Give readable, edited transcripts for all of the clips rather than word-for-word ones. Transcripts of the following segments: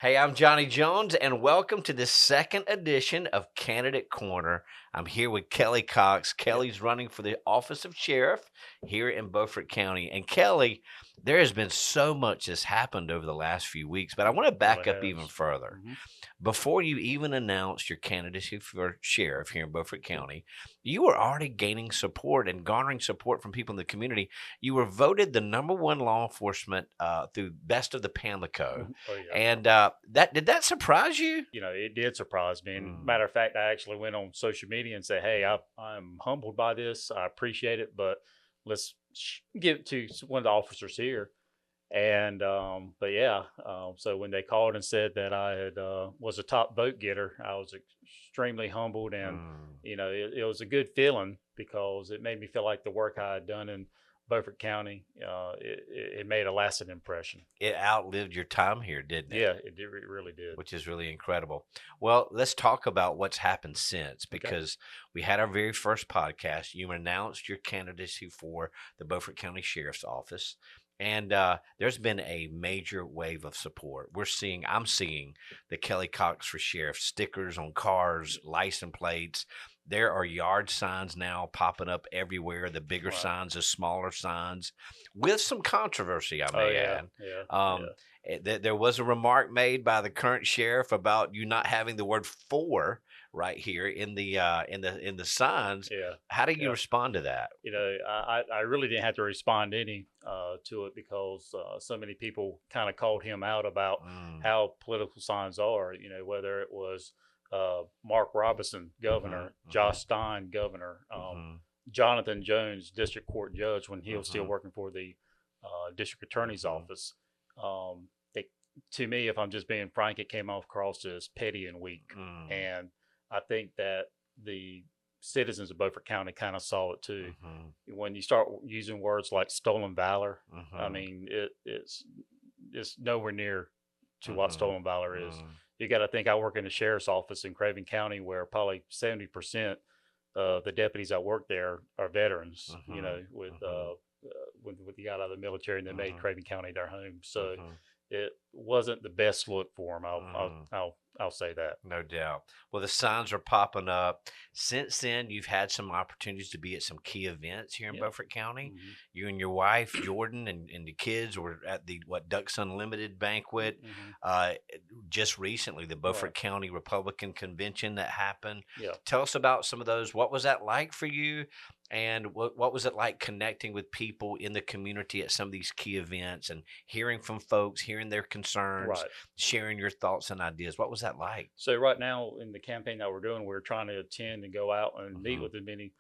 Hey, I'm Johnny Jones, and welcome to the second edition of Candidate Corner. I'm here with Kelly Cox. Yeah, Kelly's running for the office of sheriff here in Beaufort County. And Kelly, there has been so much that's happened over the last few weeks, but I want to really back up even has. further. Mhm. Before you even announced your candidacy for sheriff here in Beaufort County, you were already gaining support and garnering support from people in the community. You were voted the number one law enforcement through Best of the Pamlico, Mhm. Oh, yeah. and that did that surprise you? It did surprise me. And Mm, matter of fact, I actually went on social media and said, "Hey, I'm humbled by this. I appreciate it, but let's give it to one of the officers here." And but yeah, so when they called and said that I had was a top vote getter, I was extremely humbled, and mm. it was a good feeling because it made me feel like the work I had done in Beaufort County, it made a lasting impression. It outlived your time here, didn't it? Yeah, it did. It really did. Which is really incredible. Well, let's talk about what's happened since Okay. because we had our very first podcast. You announced your candidacy for the Beaufort County Sheriff's Office. And there's been a major wave of support. I'm seeing the Kelly Cox for Sheriff stickers on cars, license plates. There are yard signs now popping up everywhere, the bigger Right. signs, the smaller signs, with some controversy, I Oh may yeah. add. Yeah. Um, Yeah. there was a remark made by the current sheriff about you not having the word "for" right here in the signs. Yeah. How do you Yeah. respond to that? I really didn't have to respond any to it because so many people kind of called him out about Mm, how political signs are. Whether it was Mark Robinson, mhm, governor, mhm, Josh Stein, governor, mhm, Jonathan Jones, district court judge, when he was still mhm, working for the district attorney's mhm, office. It, to me, if I'm just being frank, it came off across as petty and weak, mm, and I think that the citizens of Beaufort County kind of saw it too. mhm, When you start using words like stolen valor, I mhm, mean, it's nowhere near to what mhm, stolen valor is. mm, You got to think I work in the sheriff's office in Craven County, where probably 70% of the deputies that work there are veterans. mhm, mhm, When they got out of the military and they made mhm, Craven County their home. So mhm, it wasn't the best look for them. mhm. I'll say that. No doubt. Well, the signs are popping up. Since then, you've had some opportunities to be at some key events here in Yeah. Beaufort County. Hmm. You and your wife, Jordan, and the kids were at the Ducks Unlimited banquet. Hmm. Uh, just recently, the Right. Beaufort County Republican Convention that happened. Yeah. Tell us about some of those. What was that like for you? And what was it like connecting with people in the community at some of these key events and hearing from folks, hearing their concerns, Right. sharing your thoughts and ideas? What was that like? So right now in the campaign that we're doing, we're trying to attend and go out and meet Mhm, with as many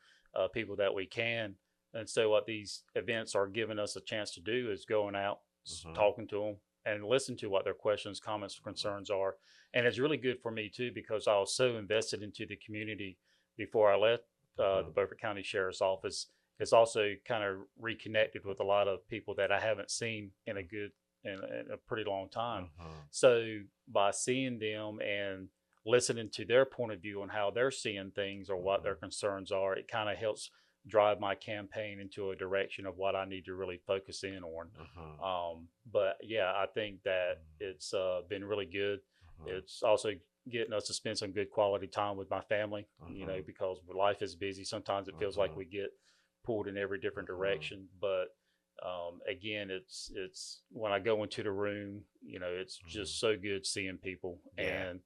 people that we can. And so what these events are giving us a chance to do is going out, mhm, talking to them, and listen to what their questions, comments, mhm, concerns are. And it's really good for me too because I was so invested into the community before I left the mhm, Beaufort County Sheriff's Office. It's also kind of reconnected with a lot of people that I haven't seen in a pretty long time. mhm, So by seeing them and listening to their point of view on how they're seeing things or what their mhm, concerns are, it kind of helps drive my campaign into a direction of what I need to really focus in on. mhm, But yeah, I think that it's been really good. mhm, It's also getting us to spend some good quality time with my family, mhm, because life is busy. Sometimes it feels like mhm, we get pulled in every different mhm. direction, but again, it's when I go into the room, it's Mhm. just so good seeing people Yeah. and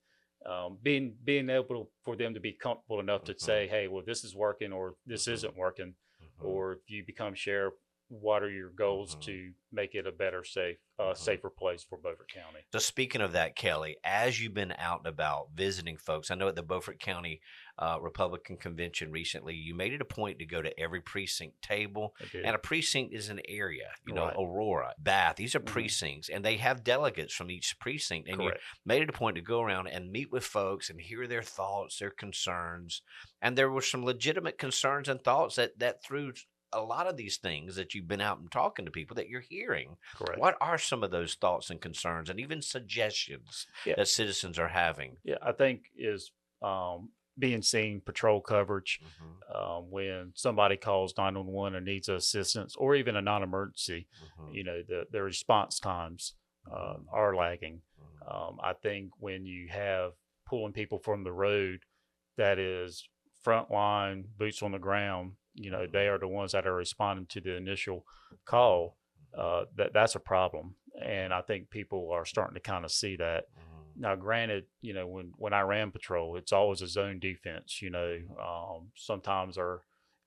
being able for them to be comfortable enough to Mhm, say, "Hey, well, this is working," or "This mhm, isn't working," mhm, or if you become sheriff, what are your goals mhm, to make it a better, mhm. safer place for Beaufort County? So speaking of that, Kelly, as you've been out and about visiting folks, I know at the Beaufort County Republican Convention recently, you made it a point to go to every precinct table. I did. And a precinct is an area, Right. Aurora, Bath, these are Hmm. precincts, and they have delegates from each precinct. And you Correct. made it a point to go around and meet with folks and hear their thoughts, their concerns. And there were some legitimate concerns and thoughts that through a lot of these things that you've been out and talking to people that you're hearing. Correct. What are some of those thoughts and concerns and even suggestions Yeah. that citizens are having? Yeah. I think is being seen, patrol coverage, Mhm, when somebody calls 911 and needs assistance or even a non-emergency, mhm, the response times mhm, are lagging. I think when you have pulling people from the road, that is frontline boots on the ground, they are the ones that are responding to the initial call. That's a problem, and I think people are starting to kind of see that. Now, granted, when I ran patrol, it's always a zone defense. Sometimes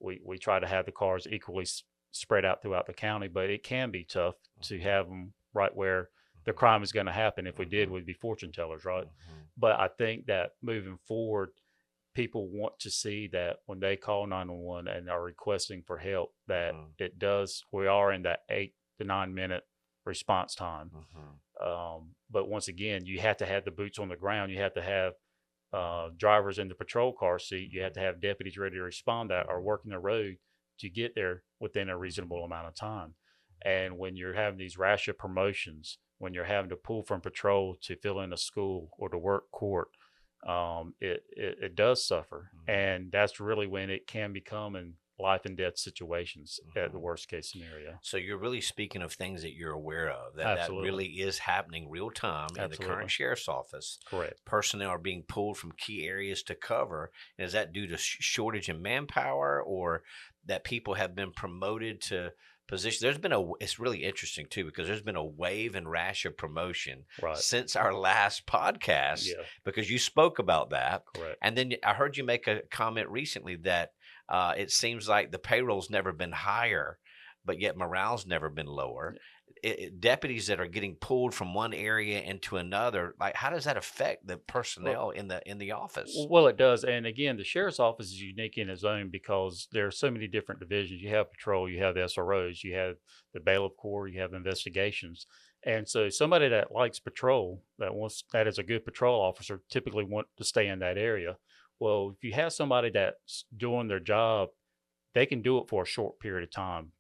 we try to have the cars equally spread out throughout the county, but it can be tough to have them right where the crime is going to happen. If we did, we'd be fortune tellers, right? But I think that moving forward, people want to see that when they call 911 and are requesting for help, that we are in that 8 to 9 minute response time. But once again, you have to have the boots on the ground. You have to have drivers in the patrol car seat. You have to have deputies ready to respond that are working the road to get there within a reasonable amount of time. And when you're having these rash of promotions, when you're having to pull from patrol to fill in a school or to work court, it does suffer. And that's really when it can become in life and death situations at the worst case scenario. So you're really speaking of things that you're aware of, that really is happening real time in the current sheriff's office. Correct. Personnel are being pulled from key areas to cover. And is that due to shortage in manpower, or that people have been promoted to position? It's really interesting too, because there's been a wave and rash of promotion since our last podcast, because you spoke about that. Correct. And then I heard you make a comment recently that it seems like the payroll's never been higher, but yet morale's never been lower. Deputies that are getting pulled from one area into another, like, how does that affect the personnel in the office? Well, it does. And again, the sheriff's office is unique in its own because there are so many different divisions. You have patrol, you have the SROs, you have the bailiff corps, you have investigations. And so somebody that likes patrol, that is a good patrol officer, typically want to stay in that area. Well, if you have somebody that's doing their job, they can do it for a short period of time,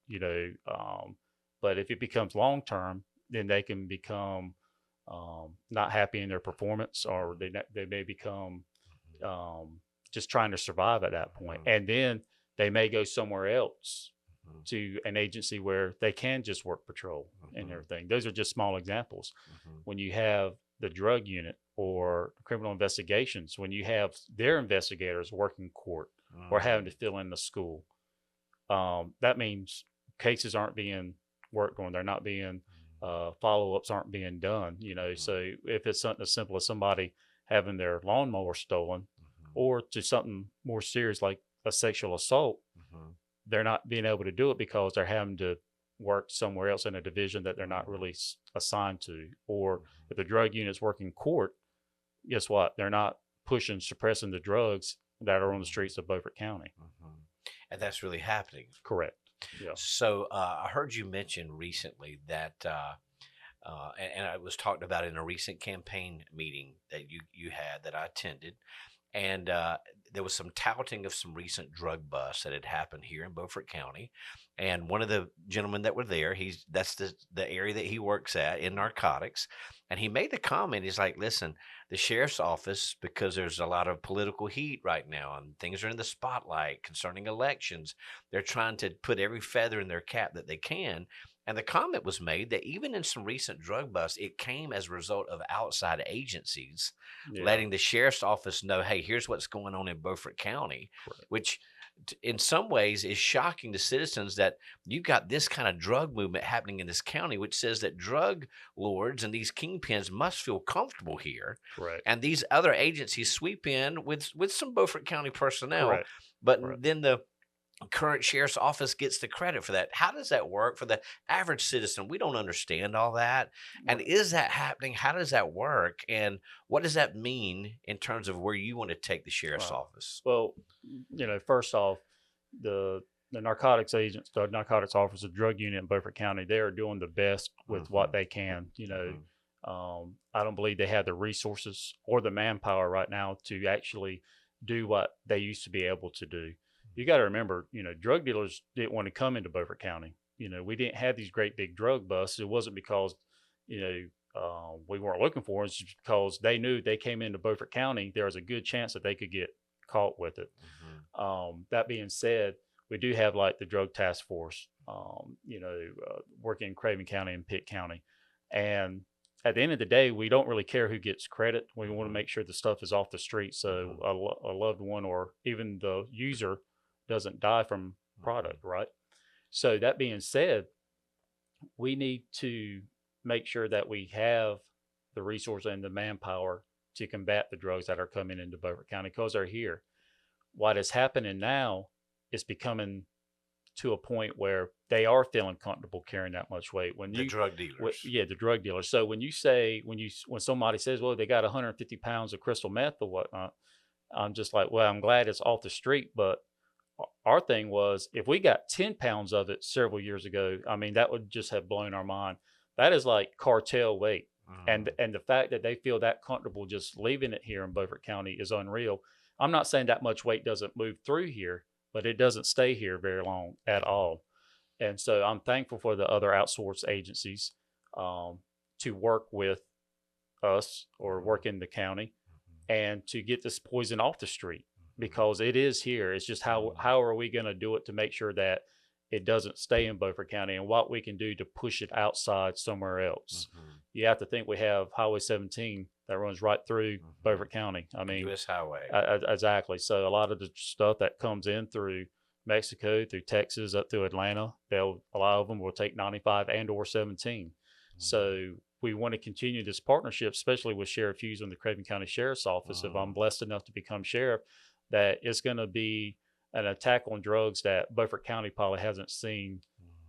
but if it becomes long term, then they can become not happy in their performance, or they may become just trying to survive at that point. And then they may go somewhere else to an agency where they can just work patrol and everything. Those are just small examples. When you have the drug unit or criminal investigations, when you have their investigators working court or having to fill in the school, that means cases aren't being worked on. They're not being follow-ups aren't being done. So if it's something as simple as somebody having their lawnmower stolen, or to something more serious like a sexual assault, they're not being able to do it because they're having to work somewhere else in a division that they're not really assigned to. Or if the drug unit's working court, guess what? They're not suppressing the drugs that are on the streets of Beaufort County. And that's really happening. Correct. Yeah. So I heard you mention recently that, and it was talked about in a recent campaign meeting that you had that I attended, and there was some touting of some recent drug busts that had happened here in Beaufort County. And one of the gentlemen that were there, that's the area that he works at in narcotics. And he made the comment, he's like, listen, the sheriff's office, because there's a lot of political heat right now and things are in the spotlight concerning elections, they're trying to put every feather in their cap that they can. And the comment was made that even in some recent drug busts, it came as a result of outside agencies letting the sheriff's office know, hey, here's what's going on in Beaufort County, which in some ways is shocking to citizens, that you've got this kind of drug movement happening in this county, which says that drug lords and these kingpins must feel comfortable here. And these other agencies sweep in with some Beaufort County personnel. But then the current sheriff's office gets the credit for that. How does that work for the average citizen? We don't understand all that. And is that happening? How does that work? And what does that mean in terms of where you want to take the sheriff's office? Well, first off, the narcotics agents, the narcotics office, the drug unit in Beaufort County, they are doing the best with what they can. I don't believe they have the resources or the manpower right now to actually do what they used to be able to do. You got to remember, drug dealers didn't want to come into Beaufort County. We didn't have these great big drug busts. It wasn't because, we weren't looking for it. It's just because they knew they came into Beaufort County, there was a good chance that they could get caught with it. That being said, we do have like the drug task force, working in Craven County and Pitt County. And at the end of the day, we don't really care who gets credit. We want to make sure the stuff is off the street, so a loved one or even the user doesn't die from product, right? So that being said, we need to make sure that we have the resource and the manpower to combat the drugs that are coming into Beaufort County because they're here. What is happening now is becoming to a point where they are feeling comfortable carrying that much weight. When The you, drug dealers. yeah, the drug dealers. So when somebody says, well, they got 150 pounds of crystal meth or whatnot, I'm just like, well, I'm glad it's off the street, but our thing was if we got 10 pounds of it several years ago, I mean, that would just have blown our mind. That is like cartel weight. And the fact that they feel that comfortable just leaving it here in Beaufort County is unreal. I'm not saying that much weight doesn't move through here, but it doesn't stay here very long at all. And so I'm thankful for the other outsourced agencies to work with us or work in the county and to get this poison off the street because it is here. It's just how are we going to do it to make sure that it doesn't stay in Beaufort County and what we can do to push it outside somewhere else. You have to think we have Highway 17 that runs right through Beaufort County. I mean, U.S. highway. Exactly. So a lot of the stuff that comes in through Mexico, through Texas, up through Atlanta, a lot of them will take 95 and or 17. So we want to continue this partnership, especially with Sheriff Hughes and the Craven County Sheriff's Office. If I'm blessed enough to become sheriff, that it's going to be an attack on drugs that Beaufort County probably hasn't seen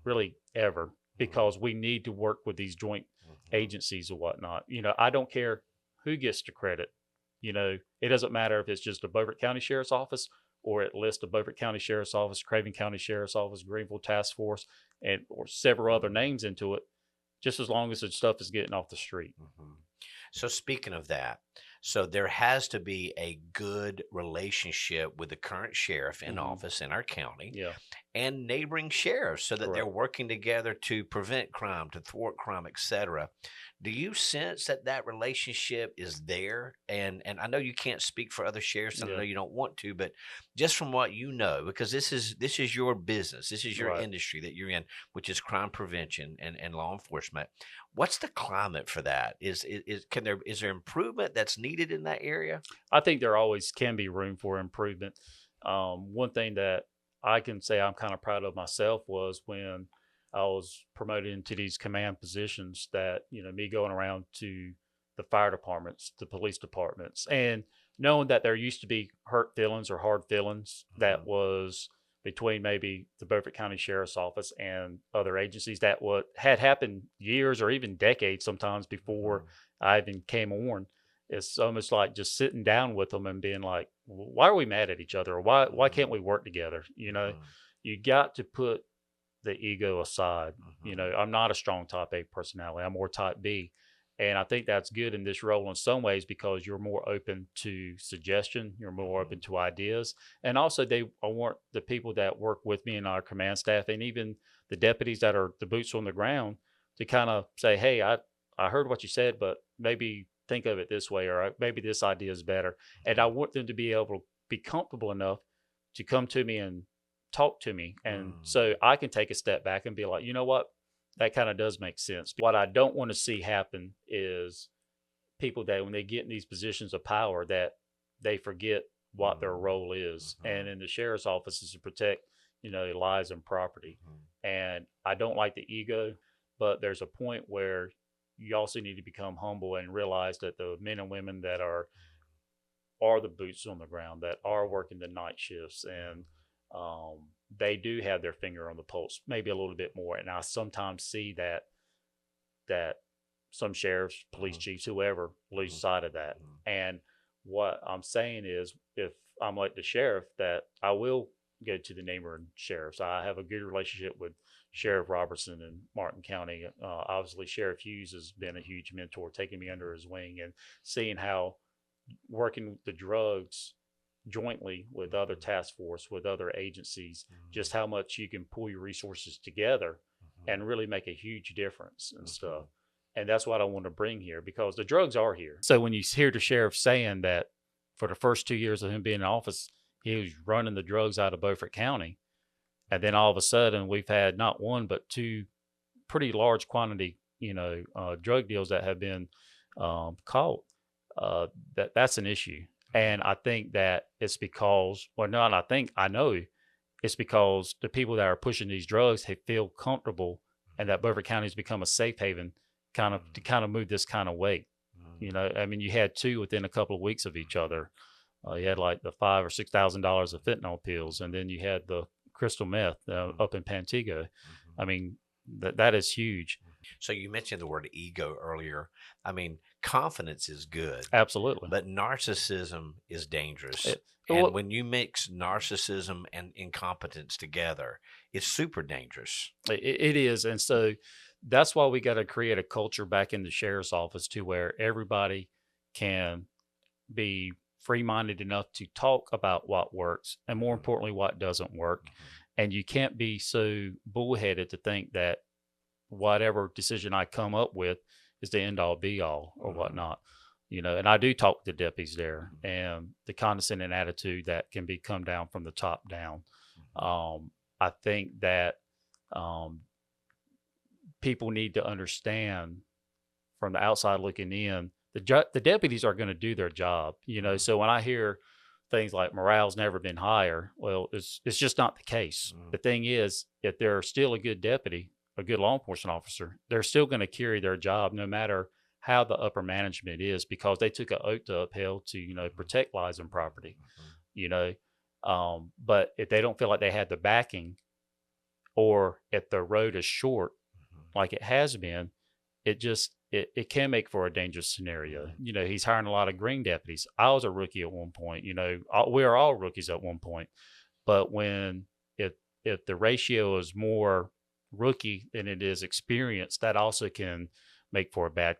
really ever because we need to work with these joint agencies or whatnot. You know, I don't care who gets the credit. You know, it doesn't matter if it's just a Beaufort County Sheriff's Office or it lists a Beaufort County Sheriff's Office, Craven County Sheriff's Office, Greenville Task Force, and or several other names into it, just as long as the stuff is getting off the street. So speaking of that, so there has to be a good relationship with the current sheriff in office in our county and neighboring sheriffs so that they're working together to prevent crime, to thwart crime, etc. Do you sense that that relationship is there? And I know you can't speak for other sheriffs, and I know you don't want to, but just from what you know, because this is your business, this is your industry that you're in, which is crime prevention and law enforcement. What's the climate for that? Is there improvement that's needed in that area? I think there always can be room for improvement. One thing that I can say I'm kind of proud of myself was when I was promoted into these command positions that, you know, me going around to the fire departments, the police departments, and knowing that there used to be hurt feelings or hard feelings that was between maybe the Beaufort County Sheriff's Office and other agencies that what had happened years or even decades sometimes before I even came on. It's almost like just sitting down with them and being like, why are we mad at each other? Or why can't we work together? You know, you got to put the ego aside. You know, I'm not a strong type A personality. I'm more type B. And I think that's good in this role in some ways because you're more open to suggestion, you're more open to ideas. And also I want the people that work with me in our command staff and even the deputies that are the boots on the ground to kind of say, hey, I heard what you said, but maybe think of it this way, or maybe this idea is better. And I want them to be able to be comfortable enough to come to me and talk to me. And so I can take a step back and be like, you know what? That kind of does make sense. What I don't want to see happen is people that when they get in these positions of power that they forget what their role is. And in the sheriff's office is to protect, you know, lives and property. And I don't like the ego, but there's a point where you also need to become humble and realize that the men and women that are the boots on the ground, that are working the night shifts, and they do have their finger on the pulse, maybe a little bit more. And I sometimes see that some sheriffs, police chiefs, whoever, lose sight of that. And what I'm saying is, if I'm like the sheriff, that I will go to the neighboring sheriffs. I have a good relationship with Sheriff Robertson in Martin County. Obviously, Sheriff Hughes has been a huge mentor, taking me under his wing and seeing how working the drugs jointly with other task force, with other agencies, just how much you can pull your resources together and really make a huge difference and stuff. And that's what I want to bring here because the drugs are here. So when you hear the sheriff saying that for the first 2 years of him being in office, he was running the drugs out of Beaufort County. And then all of a sudden we've had not one, but two pretty large quantity drug deals that have been caught, that's an issue. And I think that it's because, well, not I think I know it's because the people that are pushing these drugs they feel comfortable, and that Beaufort County has become a safe haven, to kind of move this kind of weight. I mean, you had two within a couple of weeks of each other. You had like the $5,000 or $6,000 of fentanyl pills, and then you had the crystal meth up in Pantego. I mean, that is huge. So you mentioned the word ego earlier. I mean, confidence is good, Absolutely. but narcissism is dangerous. Well, And when you mix narcissism and incompetence together, it's super dangerous. it is. And so that's why we got to create a culture back in the sheriff's office to where everybody can be free minded enough to talk about what works and, more importantly, what doesn't work. And you can't be so bullheaded to think that whatever decision I come up with is the end all be all or whatnot. And I do talk to deputies there, and the condescending attitude that can be come down from the top down. I think that people need to understand from the outside looking in, the deputies are going to do their job. So when I hear things like morale's never been higher, well, it's just not the case. The thing is, if they're still a good deputy, a good law enforcement officer, they're still going to carry their job no matter how the upper management is, because they took an oath to uphold to protect lives and property. But if they don't feel like they had the backing, or if the road is short like it has been, it can make for a dangerous scenario. He's hiring a lot of green deputies. I was a rookie at one point. We are all rookies at one point. But if the ratio is more rookie than it is experience, that also can make for a bad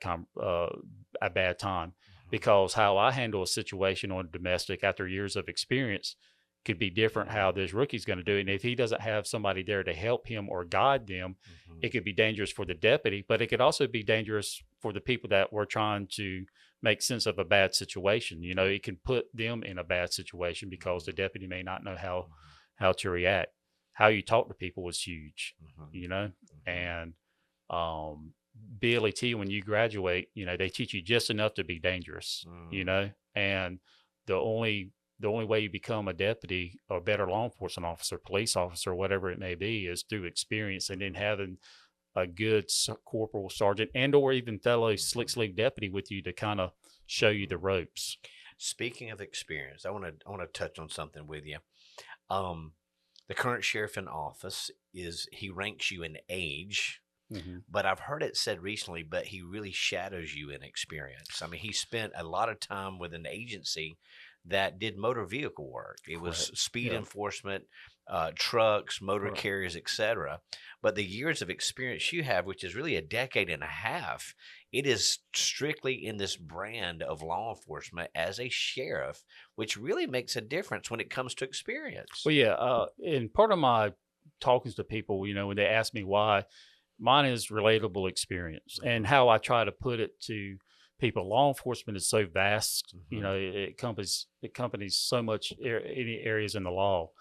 time, because how I handle a situation on domestic after years of experience could be different how this rookie's going to do it. And if he doesn't have somebody there to help him or guide them, it could be dangerous for the deputy, but it could also be dangerous for the people that were trying to make sense of a bad situation. It can put them in a bad situation because the deputy may not know how to react. How you talk to people is huge, and BLET, when you graduate, they teach you just enough to be dangerous, and the only way you become a deputy or better law enforcement officer, police officer, whatever it may be, is through experience, and then having a good corporal, sergeant, and or even fellow slick sleeve deputy with you to kind of show you the ropes. Speaking of experience, I want to touch on something with you. The current sheriff in office he ranks you in age, but I've heard it said recently, but he really shadows you in experience. I mean, he spent a lot of time with an agency that did motor vehicle work. It was speed enforcement, trucks, motor carriers, etc. But the years of experience you have, which is really a decade and a half, it is strictly in this brand of law enforcement as a sheriff, which really makes a difference when it comes to experience. Well, yeah. And part of my talkings to people, when they ask me why, mine is relatable experience, and how I try to put it to people. Law enforcement is so vast, it encompasses so much any areas in the law.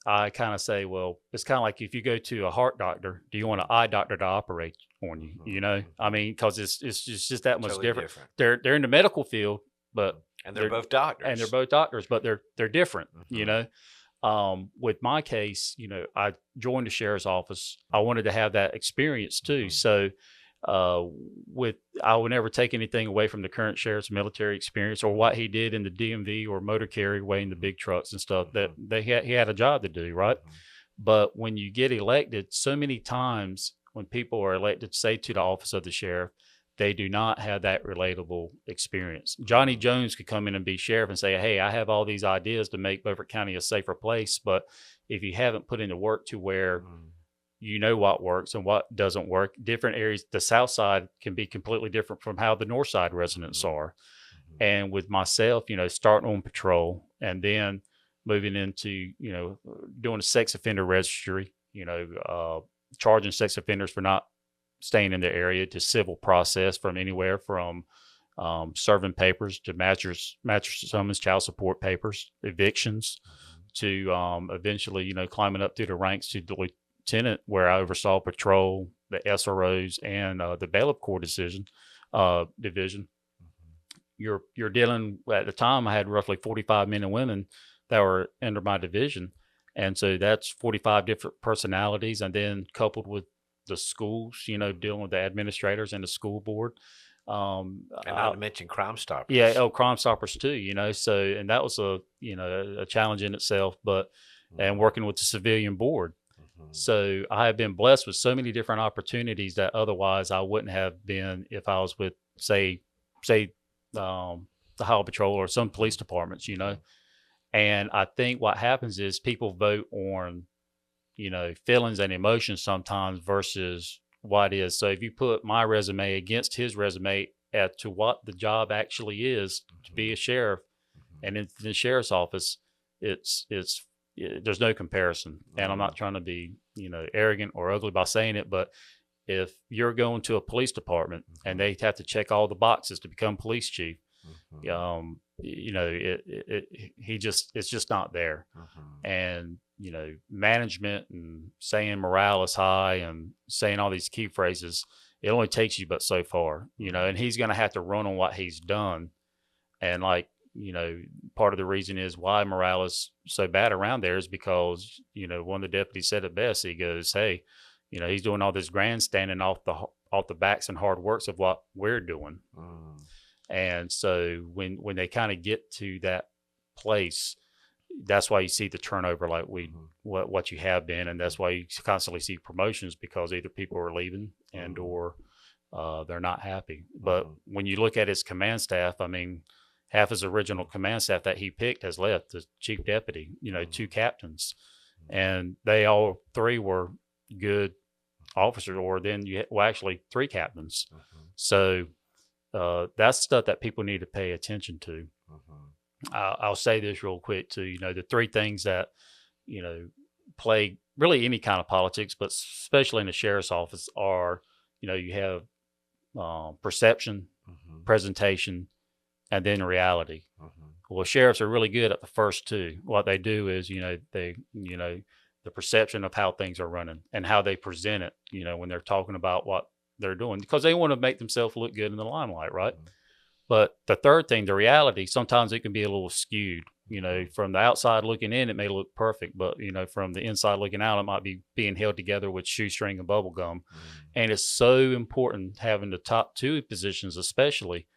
I kind of say, well, it's kind of like if you go to a heart doctor, do you want an eye doctor to operate on you? I mean, because it's just that much Totally different. They're in the medical field, but and they're both doctors. But they're different. With my case, I joined the sheriff's office. I wanted to have that experience too. So I would never take anything away from the current sheriff's military experience or what he did in the DMV or motor carrier weighing the big trucks and stuff. That he had a job to do, right? But when you get elected, so many times when people are elected, say to the office of the sheriff, they do not have that relatable experience. Johnny Jones could come in and be sheriff and say, hey, I have all these ideas to make Beaufort County a safer place. But if you haven't put in the work to where what works and what doesn't work, different areas, the south side can be completely different from how the north side residents are. And with myself, starting on patrol and then moving into, doing a sex offender registry, charging sex offenders for not staying in the area, to civil process from anywhere from serving papers to mattress summons, child support papers, evictions, to eventually, climbing up through the ranks to the lieutenant, where I oversaw patrol, the SROs and the bailiff court division. You're dealing at the time. I had roughly 45 men and women that were under my division, and so that's 45 different personalities, and then coupled with the schools, dealing with the administrators and the school board. And not to mention Crime Yeah, Stoppers. Crime Stoppers too, so, and that was a challenge in itself, but, and working with the civilian board. So I have been blessed with so many different opportunities that otherwise I wouldn't have been if I was with, say, the Highway Patrol or some police departments, And I think what happens is people vote on, feelings and emotions sometimes versus what is. So if you put my resume against his resume as to what the job actually is to be a sheriff, and in the sheriff's office, there's no comparison. And I'm not trying to be, arrogant or ugly by saying it, but if you're going to a police department and they have to check all the boxes to become police chief, it's just not there. And, management and saying morale is high and saying all these key phrases, it only takes you but so far, and he's going to have to run on what he's done. And part of the reason is why morale is so bad around there is because, one of the deputies said it best. He goes, hey, he's doing all this grandstanding off the backs and hard works of what we're doing. And so when they kind of get to that place, that's why you see the turnover like what you have been, and that's why you constantly see promotions, because either people are leaving and or they're not happy. But when you look at his command staff, I mean, half his original command staff that he picked has left. The chief deputy, 2 captains, and they all 3 were good officers, or then actually 3 captains. So that's stuff that people need to pay attention to. I'll say this real quick too. The 3 things that plague really any kind of politics, but especially in the sheriff's office, are you have perception, presentation, and then reality. Well, sheriffs are really good at the first 2. What they do is they the perception of how things are running and how they present it. When they're talking about what they're doing, because they want to make themselves look good in the limelight, right? But the third thing, the reality, sometimes it can be a little skewed. From the outside looking in, it may look perfect, but from the inside looking out, it might be being held together with shoestring and bubble gum. And it's so important having the top 2 positions, especially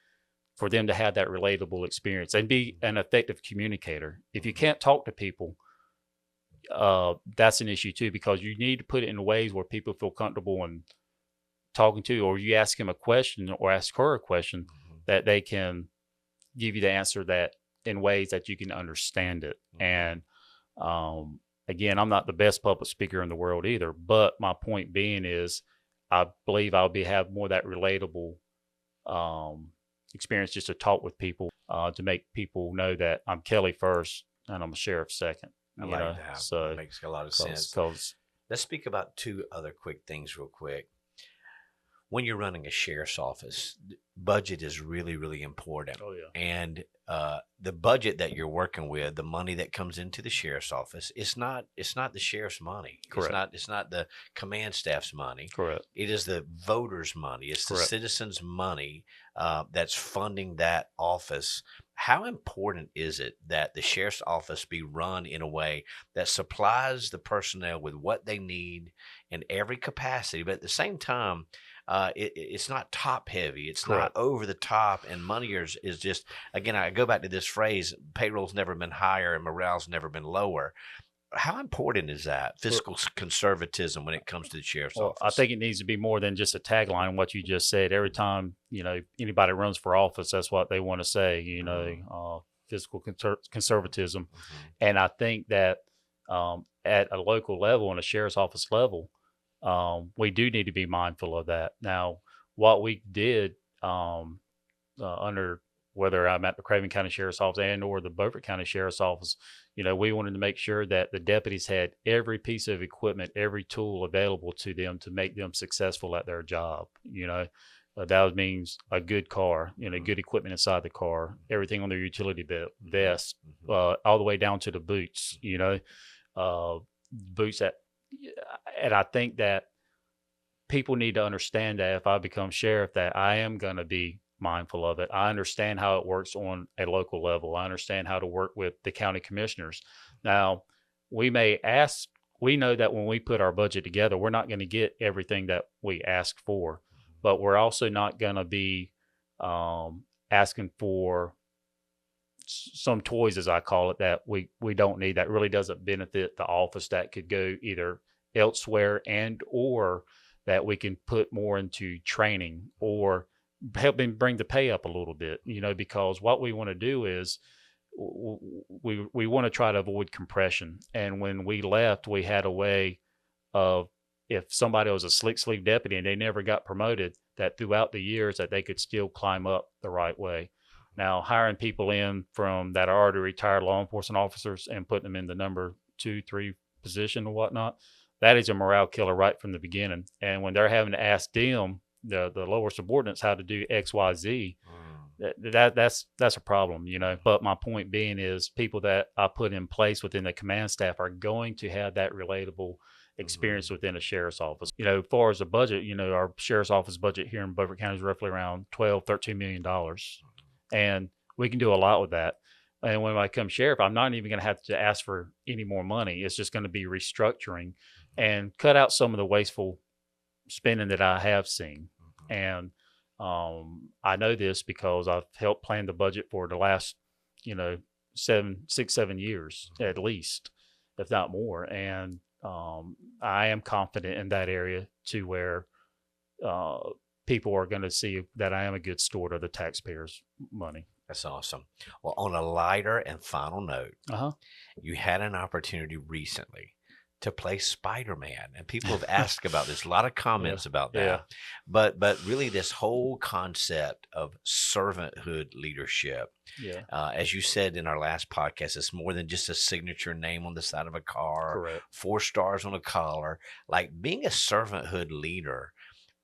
for them to have that relatable experience and be an effective communicator. If you can't talk to people, that's an issue too, because you need to put it in ways where people feel comfortable in talking to you, or you ask him a question or ask her a question that they can give you the answer that in ways that you can understand it. And again, I'm not the best public speaker in the world either, but my point being is I believe I'll have more of that relatable experience just to talk with people, to make people know that I'm Kelly first and I'm a sheriff second. I like that. So that makes a lot of sense. Let's speak about 2 other quick things real quick. When you're running a sheriff's office, budget is really, really important. Oh, yeah. And the budget that you're working with, the money that comes into the sheriff's office, it's not the sheriff's money. Correct. It's not the command staff's money. Correct. It is the voters' money. It's Correct. the citizens' money that's funding that office. How important is it that the sheriff's office be run in a way that supplies the personnel with what they need in every capacity, but at the same time, it's not top heavy. It's Correct. not over the top, and money is just, again, I go back to this phrase, payroll's never been higher and morale's never been lower. How important is that fiscal conservatism when it comes to the sheriff's office? I think it needs to be more than just a tagline. What you just said, every time anybody runs for office, that's what they want to say. Fiscal conservatism, and I think that at a local level and a sheriff's office level, we do need to be mindful of that. Now, what we did under, whether I'm at the Craven County Sheriff's Office and or the Beaufort County Sheriff's Office, we wanted to make sure that the deputies had every piece of equipment, every tool available to them to make them successful at their job. That means a good car, good equipment inside the car, everything on their utility vest, all the way down to the boots, boots that, and I think that people need to understand that if I become sheriff, that I am going to be mindful of it. I understand how it works on a local level. I understand how to work with the county commissioners. Now, we may ask, we know that when we put our budget together, we're not going to get everything that we ask for, but we're also not going to be asking for some toys, as I call it, that we don't need, that really doesn't benefit the office, that could go either elsewhere, and or that we can put more into training or helping bring the pay up a little bit, because what we want to do is we want to try to avoid compression. And when we left, we had a way of, if somebody was a slick sleeve deputy and they never got promoted, that throughout the years that they could still climb up the right way. Now, hiring people in from that are already retired law enforcement officers and putting them in the number 2, 3 position or whatnot, that is a morale killer right from the beginning. And when they're having to ask them, the lower subordinates, how to do X, Y, Z, that's a problem, But my point being is, people that I put in place within the command staff are going to have that relatable experience within a sheriff's office. As far as the budget, our sheriff's office budget here in Beaufort County is roughly around $12-13 million. And we can do a lot with that. And when I become sheriff, I'm not even going to have to ask for any more money. It's just going to be restructuring and cut out some of the wasteful spending that I have seen. And I know this because I've helped plan the budget for the last, 7 years at least, if not more. And I am confident in that area to where people are going to see that I am a good steward of the taxpayers' money. That's awesome. Well, on a lighter and final note, Uh-huh. you had an opportunity recently to play Spider-Man, and people have asked about this. A lot of comments about that. Yeah. But really, this whole concept of servanthood leadership, Yeah. as you said in our last podcast, it's more than just a signature name on the side of a car, Correct. 4 stars on a collar. Like, being a servanthood leader,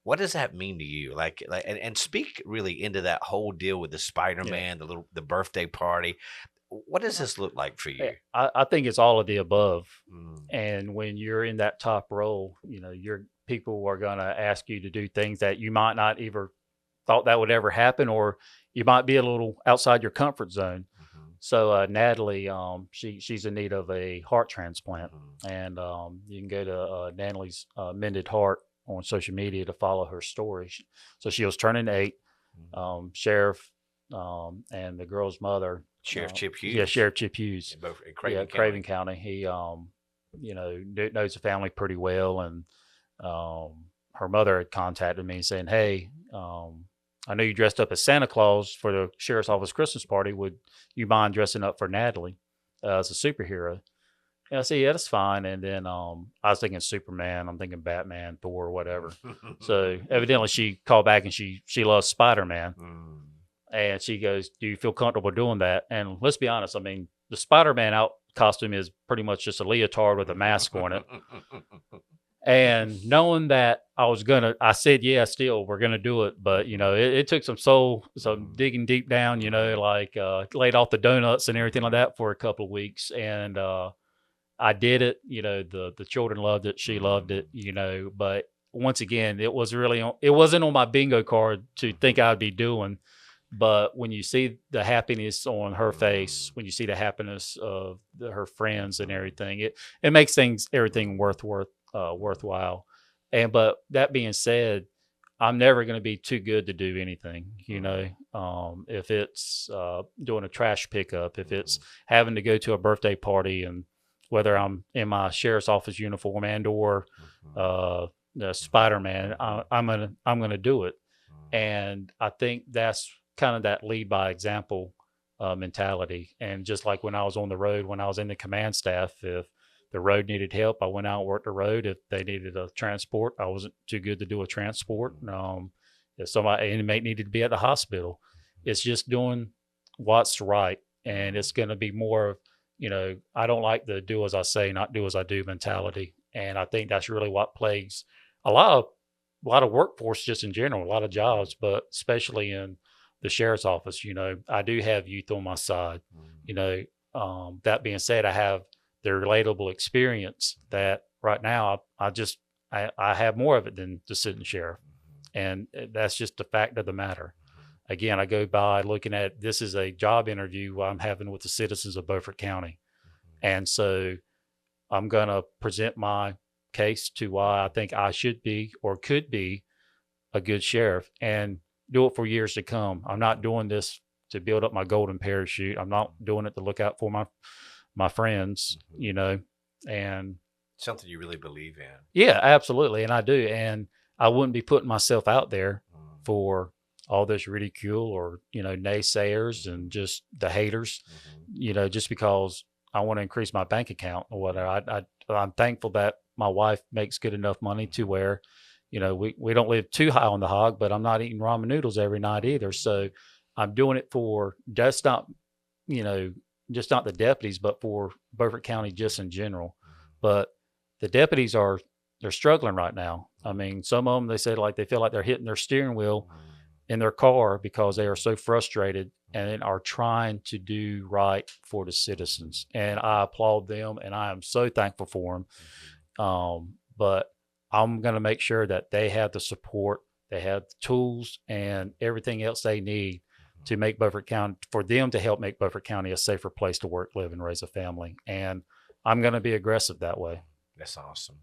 what does that mean to you? And speak really into that whole deal with the Spider-Man, the birthday party. What does this look like for you? I think it's all of the above. Mm. And when you're in that top role, your people are going to ask you to do things that you might not even thought that would ever happen, or you might be a little outside your comfort zone. Mm-hmm. So Natalie, she's in need of a heart transplant, Mm-hmm. and you can go to Natalie's Mended Heart on social media to follow her story. So she was turning 8. Mm-hmm. Sheriff and the girl's mother, Sheriff Chip Hughes. Yeah, Sheriff Chip Hughes. In Craven County. Craven County. He, knows the family pretty well, and her mother had contacted me saying, "Hey, I know you dressed up as Santa Claus for the sheriff's office Christmas party. Would you mind dressing up for Natalie as a superhero?" And I said, "Yeah, that's fine." And then I was thinking Superman. I'm thinking Batman, Thor, whatever. So evidently she called back and she loves Spider-Man. Mm. And she goes, "Do you feel comfortable doing that?" And let's be honest, I mean, the Spider-Man out costume is pretty much just a leotard with a mask on it. And knowing that I said, yeah, still, we're going to do it. But, it took some digging deep down, laid off the donuts and everything like that for a couple of weeks. And I did it. The children loved it. She loved it, but once again, it wasn't on my bingo card to think I'd be doing. But when you see the happiness on her face, when you see the happiness of her friends and everything, it makes everything worthwhile. But that being said, I'm never going to be too good to do anything. If it's doing a trash pickup, if it's having to go to a birthday party, and whether I'm in my sheriff's office uniform and or the Spider-Man, I'm gonna do it. And I think that's kind of that lead by example mentality. And just like when I was on the road, when I was in the command staff, if the road needed help, I went out and worked the road. If they needed a transport, I wasn't too good to do a transport. If an inmate needed to be at the hospital, it's just doing what's right. And it's going to be more of, I don't like the do as I say, not do as I do mentality. And I think that's really what plagues a lot of workforce just in general, a lot of jobs, but especially in the sheriff's office. I do have youth on my side. That being said, I have the relatable experience that right now I just I have more of it than the sitting sheriff. And that's just the fact of the matter. Again, I go by looking at this is a job interview I'm having with the citizens of Beaufort County. And so I'm going to present my case to why I think I should be or could be a good sheriff and do it for years to come. I'm not doing this to build up my golden parachute. I'm not doing it to look out for my friends, you know, and Something you really believe in. yeah, absolutely. And I do. And I wouldn't be putting myself out there for all this ridicule or, you know, naysayers and just the haters, you know, just because I want to increase my bank account or whatever. I'm thankful that my wife makes good enough money to where, you know, we don't live too high on the hog, but I'm not eating ramen noodles every night either. So I'm doing it for just not, you know, just not the deputies, but for Beaufort County just in general. But the deputies they're struggling right now. I mean, some of them, they say like they feel like they're hitting their steering wheel in their car because they are so frustrated and are trying to do right for the citizens. And I applaud them and I am so thankful for them. But I'm going to make sure that they have the support, they have the tools and everything else they need to make Beaufort County, for them to help make Beaufort County a safer place to work, live, and raise a family. And I'm going to be aggressive that way. That's awesome.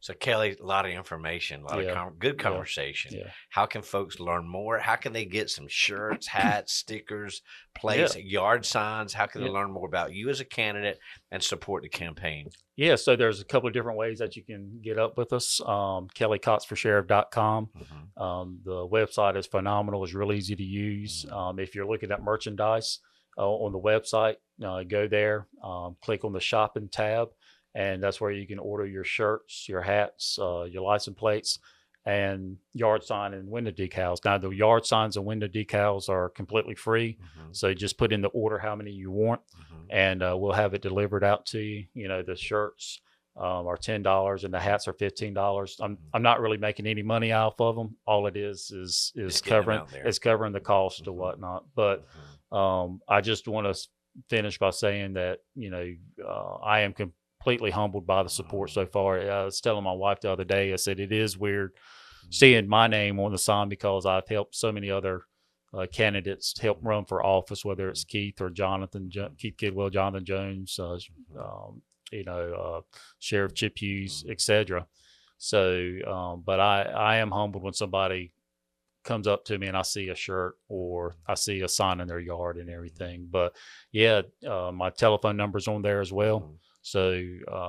So, Kelly, a lot of information, a lot of good conversation. Yeah. How can folks learn more? How can they get some shirts, hats, stickers, plates, yard signs? How can they learn more about you as a candidate and support the campaign? Yeah, so there's a couple of different ways that you can get up with us. KellyCoxForSheriff.com. The website is phenomenal. It's real easy to use. If you're looking at merchandise on the website, go there, click on the shopping tab. And that's where you can order your shirts, your hats, your license plates, and yard sign and window decals. Now, the yard signs and window decals are completely free. So just put in the order how many you want, and we'll have it delivered out to you. You know, the shirts are $10 and the hats are $15. I'm not really making any money off of them. All it is covering the cost or whatnot. But I just want to finish by saying that, you know, I am completely humbled by the support so far. I was telling my wife the other day, I said, it is weird seeing my name on the sign because I've helped so many other candidates help run for office, whether it's Keith or Keith Kidwell, Jonathan Jones, you know, Sheriff Chip Hughes, etc. So, but I am humbled when somebody comes up to me and I see a shirt or I see a sign in their yard and everything. But yeah, my telephone number's on there as well. So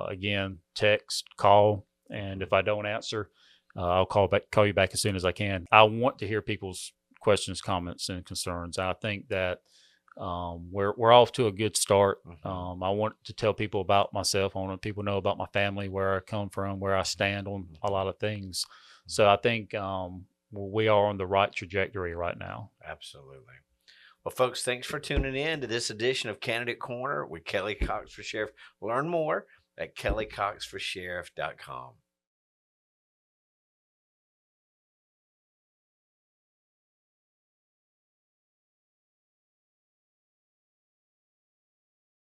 again, text, call, and if I don't answer, I'll call you back as soon as I can. I want to hear people's questions, comments, and concerns. I think that we're off to a good start. I want to tell people about myself. I want people to know about my family, where I come from, where I stand on a lot of things. So I think we are on the right trajectory right now. Absolutely. Well, folks, thanks for tuning in to this edition of Candidate Corner with Kelly Cox for Sheriff. Learn more at kellycoxforsheriff.com.